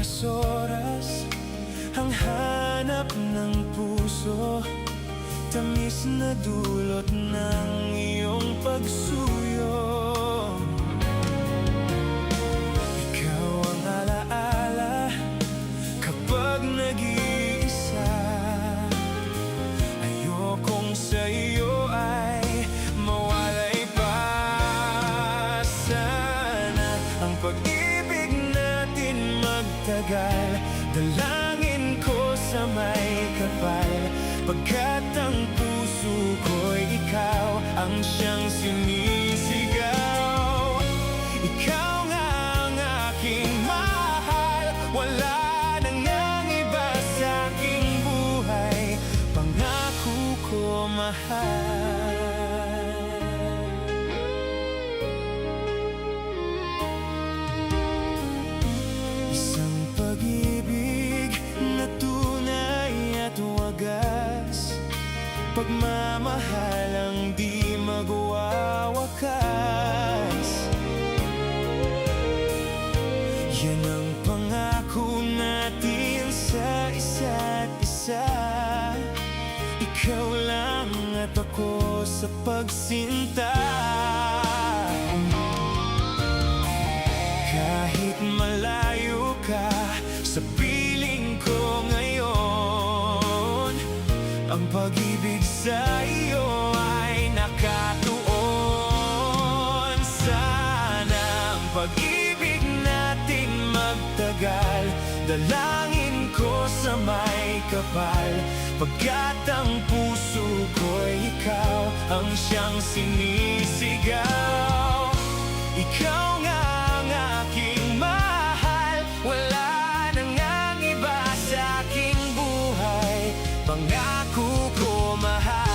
Oras-oras ang hanap ng puso, tamis na dulot ng iyong pagsuyo. Ikaw ang alaala kapag nag-iisa. Ayokong sa iyo ay mawalay pa. Sana ang pag-ibig natin magtagal, dalangin ko sa may kapal, pagkat ang puso ko'y ikaw ang siyang sinisigaw. Ikaw nga ang aking mahal, wala nang nang iba sa aking buhay, pangako ko mahal. Isang pag-ibig na tunay at wagas, pagmamahal ang di magwawakas. Yan ang pangako natin sa isa't isa. Ikaw lang at ako sa pagsinta. Kahit malayo ka sa piling ko ngayon, ang pag-ibig sa iyo ay nakatuon. Sana ang pag-ibig natin magtagal, dalangin ko sa may kapal, pagkat ang puso ko'y ikaw ang siyang sinisigaw. Ikaw nga ang aking mahal, wala nang ang iba sa aking buhay, pangako ko mahal.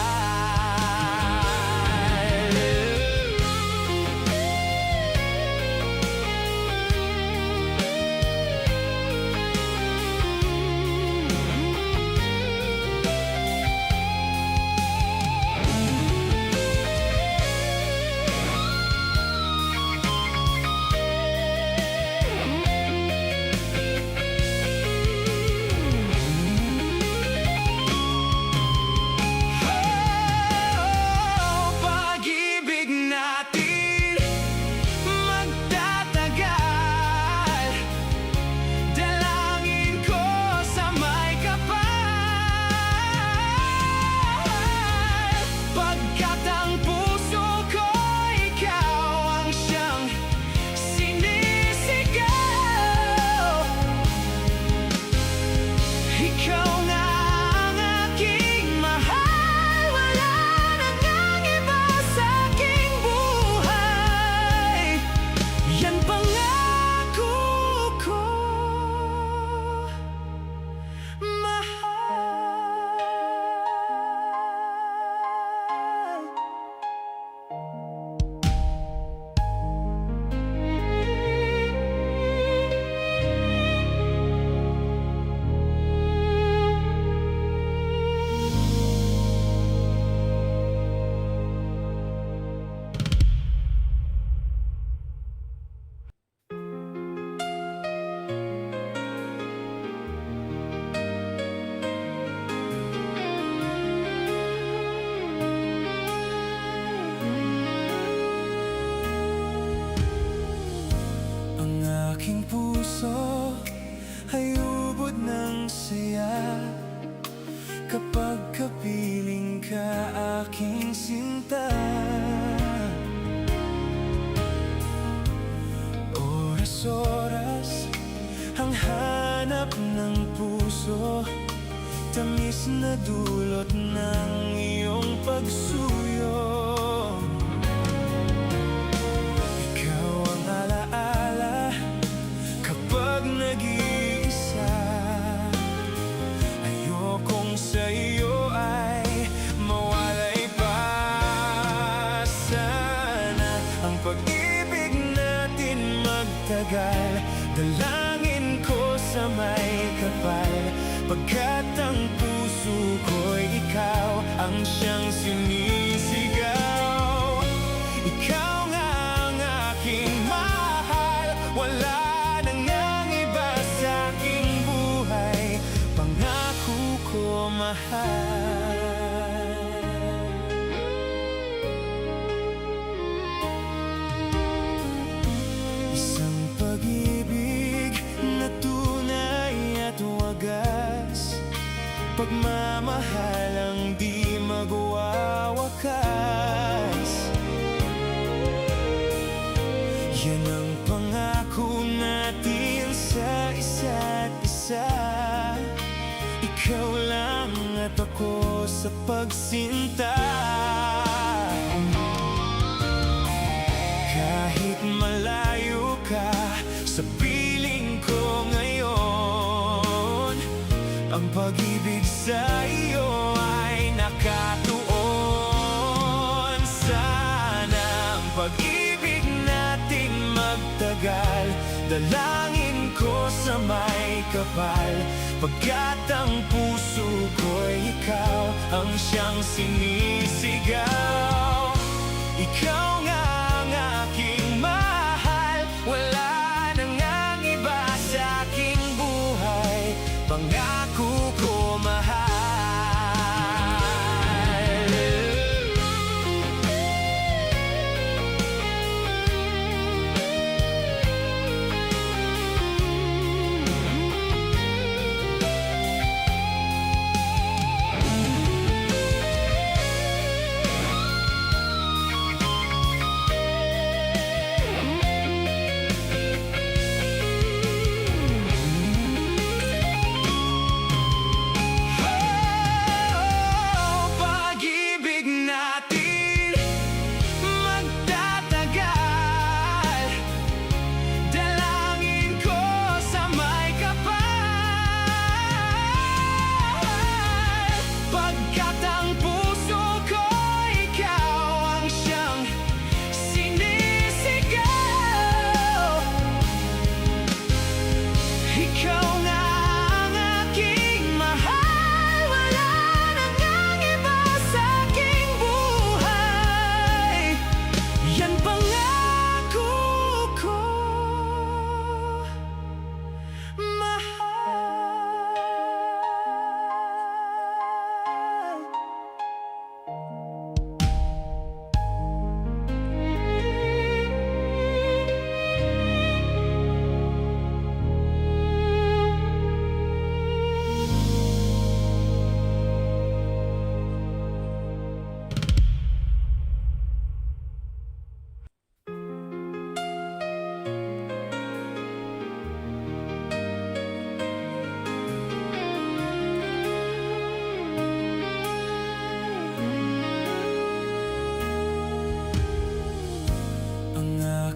Aking puso ay ubod ng saya kapag kapiling ka, aking sinta. Oras-oras ang hanap ng puso, tamis na dulot ng iyong pagsuyo. Ikaw ang alaala kapag nag-iisa. Ayokong sa iyo ay mawalay pa. Sana ang pag-ibig natin magtagal, dalangin ko sa may kapal, pagkat ang puso ko'y ikaw ang siyang sinisigaw. Ikaw nga ang aking mahal, wala nang ang iba sa akin mahal. Isang pag-ibig na tunay at wagas, pagmamahal ang di magwawakas. Yan ang pangako natin sa isa't isa, ikaw lang at ako sa pagsinta. Kahit malayo ka sa piling ko ngayon, ang pag-ibig sa iyo ay nakatuon. Sana ang pag-ibig nating magtagal, dalangin ko sa may kapal, pagkat ang puso ko'y ikaw ang siyang sinisigaw. Ikaw nga ang aking mahal, wala nang ang iba sa aking buhay, pangako ko mahal.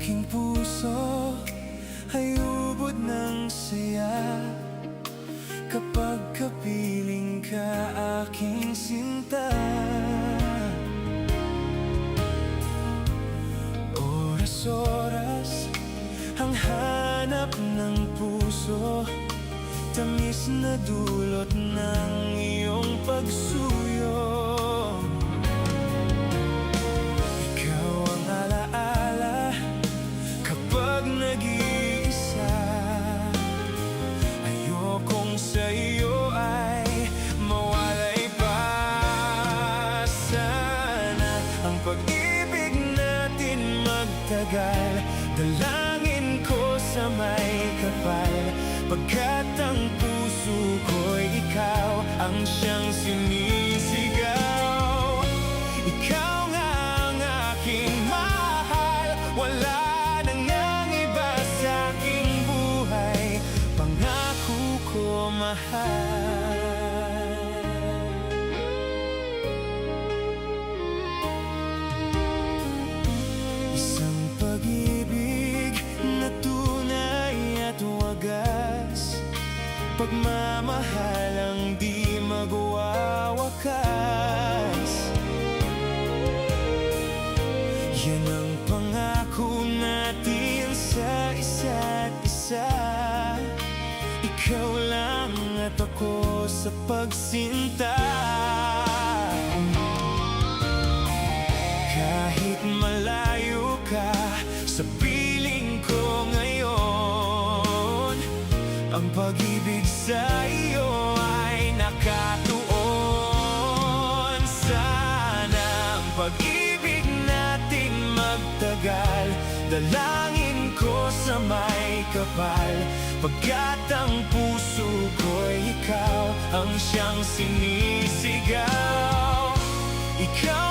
Aking puso ay ubod ng saya kapag kapiling ka, aking sinta. Oras-oras ang hanap ng puso, tamis na dulot ng iyong pagsuyo. Ikaw ang alaala kapag nag-iisa, ayokong sa'yo ay mawalay pa. Sana ang pag-ibig natin magtagal, dalangin ko sa may kapal, pagkat ang puso ko'y ikaw ang siyang sinisigaw. Ikaw nga ang aking mahal, wala nang ang iba sa aking buhay, pangako ko mahal. Isang pag-ibig na tunay at wagas, pagmamahal ang di magwawakas. Yan ang pangako natin sa isa't isa, ikaw lang at ako sa pagsinta. Kahit malayo ka sa piling ko ngayon, ang pag-ibig sa iyo ay nakatuon. matagal. Dalangin ko sa may kapal, pagkat ang puso ko'y ikaw ang siyang sinisigaw. Ikaw